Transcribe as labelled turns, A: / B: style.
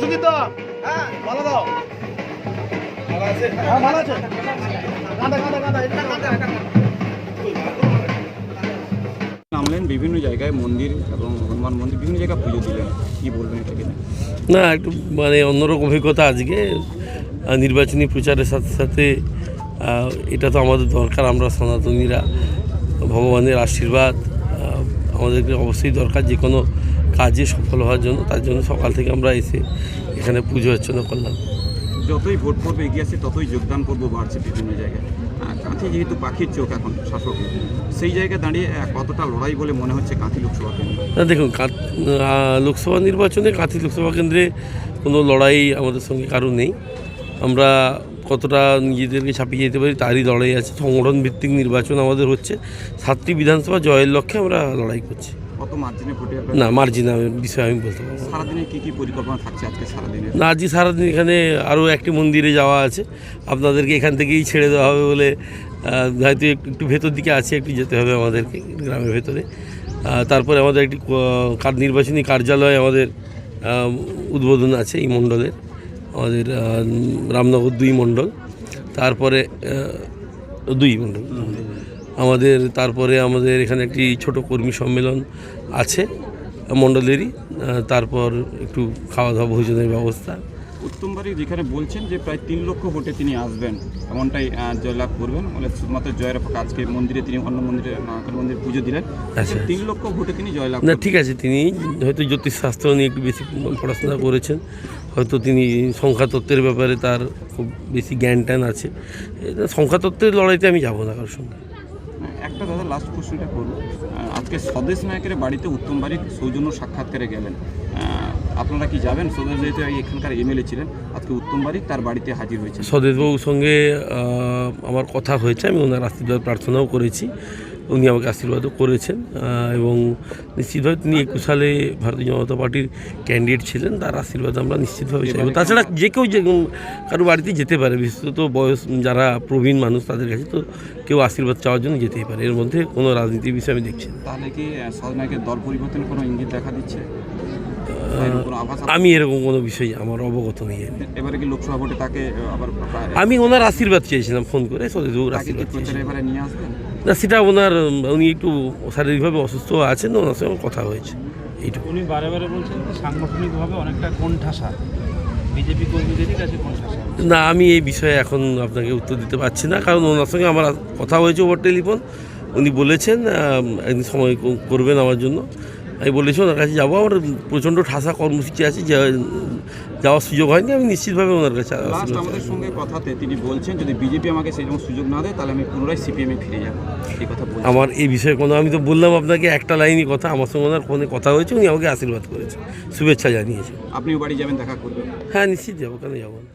A: সুজিত দা হ্যাঁ ভালো দাও ভালো আছে হ্যাঁ ভালো আছে
B: নামলেন বিভিন্ন জায়গায় মন্দির এবং হনুমান মন্দির বিভিন্ন জায়গায় পুজো দিলেন, কি বলবেন এটাকে?
C: না, একটু মানে অন্যরকম অভিজ্ঞতা আজকে নির্বাচনী প্রচারের সাথে সাথে এটা তো আমাদের দরকার। আমরা সনাতনীরা ভগবানের আশীর্বাদ আমাদেরকে অবশ্যই দরকার যে কোনো কাজে সফল হওয়ার জন্য। তার জন্য সকাল থেকে আমরা এসে এখানে পুজো অর্চনা করলাম।
B: যতই ভোট পর্ব এগিয়ে আসছে ততই যোগদান পর্ব বাড়ছে বিভিন্ন জায়গায়। কাঁথি যেহেতু পাখির চোখ এখন শাসকের, সেই জায়গায় দাঁড়িয়ে কতটা লড়াই বলে মনে হচ্ছে কাঁথি লোকসভা কেন্দ্র?
C: না দেখুন, লোকসভা নির্বাচনে কাঁথি লোকসভা কেন্দ্রে কোনো লড়াই আমাদের সঙ্গে কারো নেই। আমরা কতটা নিজেদেরকে ছাপিয়ে যেতে পারি তারই লড়াই আছে। সংগঠন ভিত্তিক নির্বাচন আমাদের হচ্ছে, 7টি বিধানসভা জয়ের লক্ষ্যে আমরা লড়াই করছি।
B: কত মার্জিনে ভোটে?
C: না, মার্জিনের বিষয়ে আমি বলতে পারবো।
B: সারাদিনে কী পরিকল্পনা থাকছে আজকে সারাদিনে?
C: না, আজকে সারাদিন এখানে আরও একটি মন্দিরে যাওয়া আছে। আপনাদেরকে এখান থেকেই ছেড়ে দেওয়া হবে বলে হয়তো একটু ভেতর দিকে আছে, একটু যেতে হবে আমাদেরকে গ্রামের ভেতরে। তারপরে আমাদের একটি নির্বাচনী কার্যালয় আমাদের উদ্বোধন আছে এই মণ্ডলের, আমাদের রামনগর 2 মণ্ডল। তারপরে 2 মণ্ডল আমাদের। তারপরে আমাদের এখানে একটি ছোট কর্মী সম্মেলন আছে মণ্ডলেরই। তারপর একটু খাওয়া দাওয়া ভোজনের ব্যবস্থা।
B: উত্তম বাড়ি যেখানে বলছেন যে প্রায় 3 লক্ষ ভোটে তিনি আসবেন, এমনটাই জয়লাভ করবেন বলে শুধুমাত্র জয়ের আজকে মন্দিরে তিনি অন্য মন্দিরে মহাকাল মন্দিরে পুজো দিলেন। 3 লক্ষ ভোটে তিনি জয়লাভ। না
C: ঠিক আছে, তিনি হয়তো জ্যোতিষশাস্ত্র নিয়ে একটু বেশি পড়াশোনা করেছেন, হয়তো তিনি সংখ্যাতত্ত্বের ব্যাপারে তার খুব বেশি জ্ঞান ট্যান আছে। সংখ্যাতত্ত্বের লড়াইতে আমি যাবো না কারোর সঙ্গে।
B: একটা দাদা লাস্ট কোশ্চেনটা করবো, আজকে স্বদেশ নায়কের বাড়িতে উত্তম বাড়ির সৌজন্য সাক্ষাৎকারে গেলেন, আপনারা কি যাবেন? স্বদেশ যেহেতু এখানকার এমএলএ ছিলেন, আজকে উত্তম বাড়ি তার বাড়িতে হাজির হয়েছে।
C: স্বদেশবাবুর সঙ্গে আমার কথা হয়েছে, আমি ওনার আশীর্বাদ প্রার্থনাও করেছি, উনি আমাকে আশীর্বাদও করেছেন। এবং নিশ্চিতভাবে তিনি 21 সালে ভারতীয় জনতা পার্টির ক্যান্ডিডেট ছিলেন, তার আশীর্বাদ আমরা নিশ্চিতভাবে চাইব। তাছাড়া যে কেউ কারো বাড়িতে যেতে পারে, বিশেষত বয়স যারা প্রবীণ মানুষ তাদের কাছে তো কেউ আশীর্বাদ চাওয়ার জন্য যেতেই পারে। এর মধ্যে কোনো রাজনীতির বিষয় আমি দেখছি না।
B: তাহলে কি স্বদেশ দল পরিবর্তনের কোনো ইঙ্গিত দেখা দিচ্ছে?
C: আমি এরকম কোনো বিষয় আমার অবগত নেই।
B: এবারে কি লোকসভা ভোটে তাকে আবার
C: আমি ওনার আশীর্বাদ চেয়েছিলাম ফোন করে, স্বদেশবাবুর আশীর্বাদ চেয়েছিলাম।
B: এবারে নিয়ে আসবেন
C: না, সেটা উনি একটু শারীরিকভাবে অসুস্থ আছেন, ওনার সঙ্গে কথা হয়েছে এইটুকু।
D: উনি বারে বারে বলছেন সাংগঠনিকভাবে অনেকটা কোণঠাসা, বিজেপি কর্মীদেরই কাছে কোণঠাসা।
C: না, আমি এই বিষয়ে এখন আপনাকে উত্তর দিতে পারছি না, কারণ ওনার সঙ্গে আমার কথা হয়েছে ওভার টেলিফোন। উনি বলেছেন একদিন সময় করবেন আমার জন্য। আমি বলেছি ওনার কাছে যাবো। আমার প্রচণ্ড ঠাসা কর্মসূচি আছে, যাওয়ার সুযোগ হয়নি। আমি নিশ্চিতভাবে ওনার কাছে
B: আমাদের সঙ্গে কথাতে তিনি বলছেন যদি বিজেপি আমাকে সেই রকম সুযোগ না দেয় তাহলে আমি পুনরায় সিপিএমে ফিরে যাবো, এই কথা বলছেন।
C: আমার এই বিষয়ে কোনো, আমি তো বললাম আপনাকে একটা লাইনই কথা, আমার সঙ্গে ওনার ফোনে কথা হয়েছে, উনি আমাকে আশীর্বাদ করেছে, শুভেচ্ছা জানিয়েছে।
B: আপনিও বাড়ি যাবেন, দেখা করবেন?
C: হ্যাঁ, নিশ্চিত যাবো, কেন যাবো না।